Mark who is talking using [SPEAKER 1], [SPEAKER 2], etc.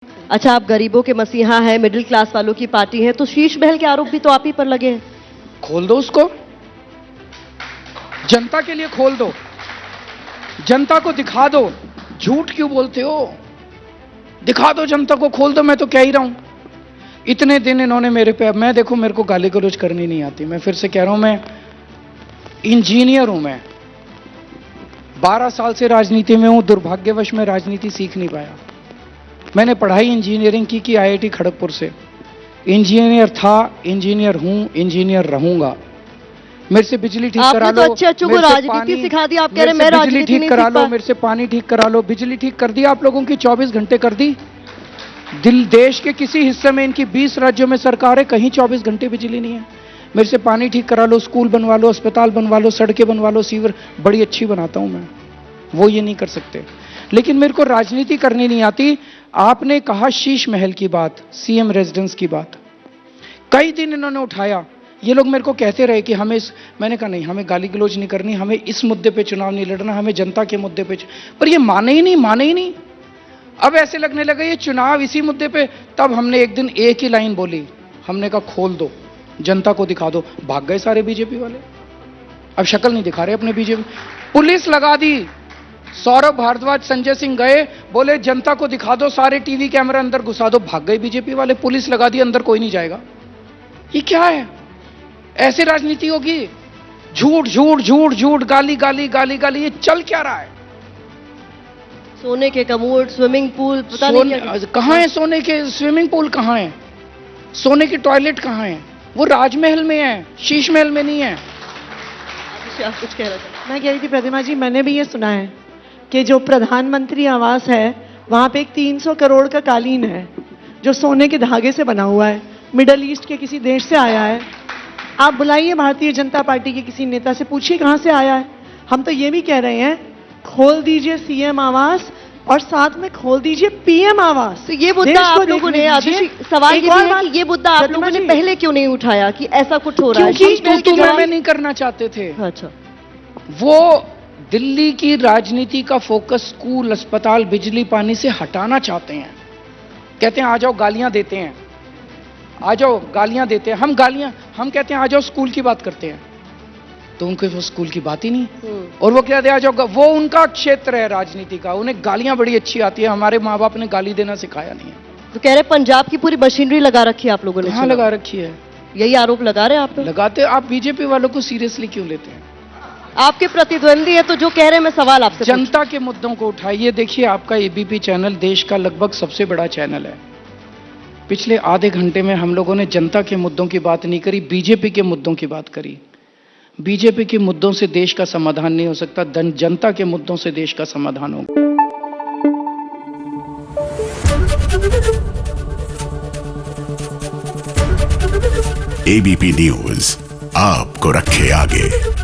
[SPEAKER 1] अच्छा, आप गरीबों के मसीहा हैं, मिडिल क्लास वालों की पार्टी है, तो शीश महल के आरोप भी तो आप ही पर लगे हैं।
[SPEAKER 2] खोल दो उसको, जनता के लिए खोल दो, जनता को दिखा दो। झूठ क्यों बोलते हो? दिखा दो जनता को, खोल दो। मैं तो कह ही रहा हूं, इतने दिन इन्होंने मेरे पे, मैं देखो मेरे को गाली गलौज करनी नहीं आती, मैं फिर से कह रहा हूं, मैं इंजीनियर हूं। मैं 12 साल से राजनीति में हूं, दुर्भाग्यवश मैं राजनीति सीख नहीं पाया। मैंने पढ़ाई इंजीनियरिंग की आईआईटी खड़गपुर से। इंजीनियर था, इंजीनियर हूं, इंजीनियर रहूंगा। मेरे से बिजली ठीक करा लो,
[SPEAKER 1] आपने तो अच्छे को राजनीति सिखा दी। आप कह रहे हैं मैं
[SPEAKER 2] बिजली ठीक करा लो, मेरे से पानी ठीक करा लो। बिजली ठीक कर दी आप लोगों की, 24 घंटे कर दी। देश के किसी हिस्से में, इनकी 20 राज्यों में सरकार है, कहीं 24 घंटे बिजली नहीं है। मेरे से पानी ठीक करा लो, स्कूल बनवा लो, अस्पताल बनवा लो, सड़कें बनवा लो, सीवर बड़ी अच्छी बनाता हूं मैं। वो ये नहीं कर सकते। लेकिन मेरे को राजनीति करनी नहीं आती। आपने कहा शीश महल की बात, सीएम रेजिडेंस की बात, कई दिन इन्होंने उठाया। ये लोग मेरे को कहते रहे कि हमें मैंने कहा नहीं, हमें गाली गलौज नहीं करनी, हमें इस मुद्दे पे चुनाव नहीं लड़ना, हमें जनता के मुद्दे पे। पर ये माने ही नहीं। अब ऐसे लगने लगा ये चुनाव इसी मुद्दे पे। तब हमने एक दिन एक ही लाइन बोली, हमने कहा खोल दो, जनता को दिखा दो। भाग गए सारे बीजेपी वाले, अब शक्ल नहीं दिखा रहे अपने बीजेपी। पुलिस लगा दी, सौरभ भारद्वाज, संजय सिंह गए, बोले जनता को दिखा दो, सारे टीवी कैमरा अंदर घुसा दो। भाग गए बीजेपी वाले, पुलिस लगा दी, अंदर कोई नहीं जाएगा। ये क्या है? ऐसे राजनीति होगी? झूठ झूठ झूठ झूठ, गाली गाली गाली गाली, ये चल क्या रहा है?
[SPEAKER 1] सोने के कमोड, स्विमिंग पूल, पता नहीं क्या।
[SPEAKER 2] कहां है सोने के स्विमिंग पूल? कहां है सोने के टॉयलेट? कहां है? वो राजमहल में है, शीश महल में नहीं है।
[SPEAKER 1] आप कुछ कह रहे थे?
[SPEAKER 3] मैं कह रही थी प्रतिमा जी, मैंने भी ये सुना है कि जो प्रधानमंत्री आवास है वहां पे एक 300 करोड़ का कालीन है जो सोने के धागे से बना हुआ है, मिडल ईस्ट के किसी देश से आया है। आप बुलाइए भारतीय जनता पार्टी के किसी नेता से, पूछिए कहां से आया है। हम तो ये भी कह रहे हैं खोल दीजिए सीएम आवास और साथ में खोल दीजिए पीएम आवास।
[SPEAKER 1] तो ये मुद्दा आप लोगों ने, सवाल ये भी है कि ये मुद्दा आप लोगों ने पहले क्यों नहीं उठाया कि ऐसा कुछ हो रहा है?
[SPEAKER 2] क्योंकि मैं नहीं करना चाहते थे।
[SPEAKER 1] अच्छा,
[SPEAKER 2] वो दिल्ली की राजनीति का फोकस स्कूल, अस्पताल, बिजली, पानी से हटाना चाहते हैं। कहते हैं आ जाओ, गालियां देते हैं, आ जाओ गालियां देते हैं। हम कहते हैं आ जाओ स्कूल की बात करते हैं, तो उनको वो स्कूल की बात ही नहीं। और वो कहते हैं आ जाओ, वो उनका क्षेत्र है राजनीति का, उन्हें गालियां बड़ी अच्छी आती है। हमारे माँ बाप ने गाली देना सिखाया नहीं है।
[SPEAKER 1] तो कह रहे पंजाब की पूरी मशीनरी लगा रखी है आप लोगों ने।
[SPEAKER 2] कहां लगा रखी है?
[SPEAKER 1] यही आरोप लगा रहे हैं आप?
[SPEAKER 2] लगाते। आप बीजेपी वालों को सीरियसली क्यों लेते हैं?
[SPEAKER 1] आपके प्रतिद्वंदी है तो जो कह रहे हैं, मैं सवाल आपसे
[SPEAKER 2] जनता के मुद्दों को उठाइए। देखिए, आपका एबीपी चैनल देश का लगभग सबसे बड़ा चैनल है। पिछले आधे घंटे में हम लोगों ने जनता के मुद्दों की बात नहीं करी, बीजेपी के मुद्दों की बात करी। बीजेपी के मुद्दों से देश का समाधान नहीं हो सकता, जनता के मुद्दों से देश का समाधान होगा।
[SPEAKER 4] एबीपी न्यूज आपको रखे आगे।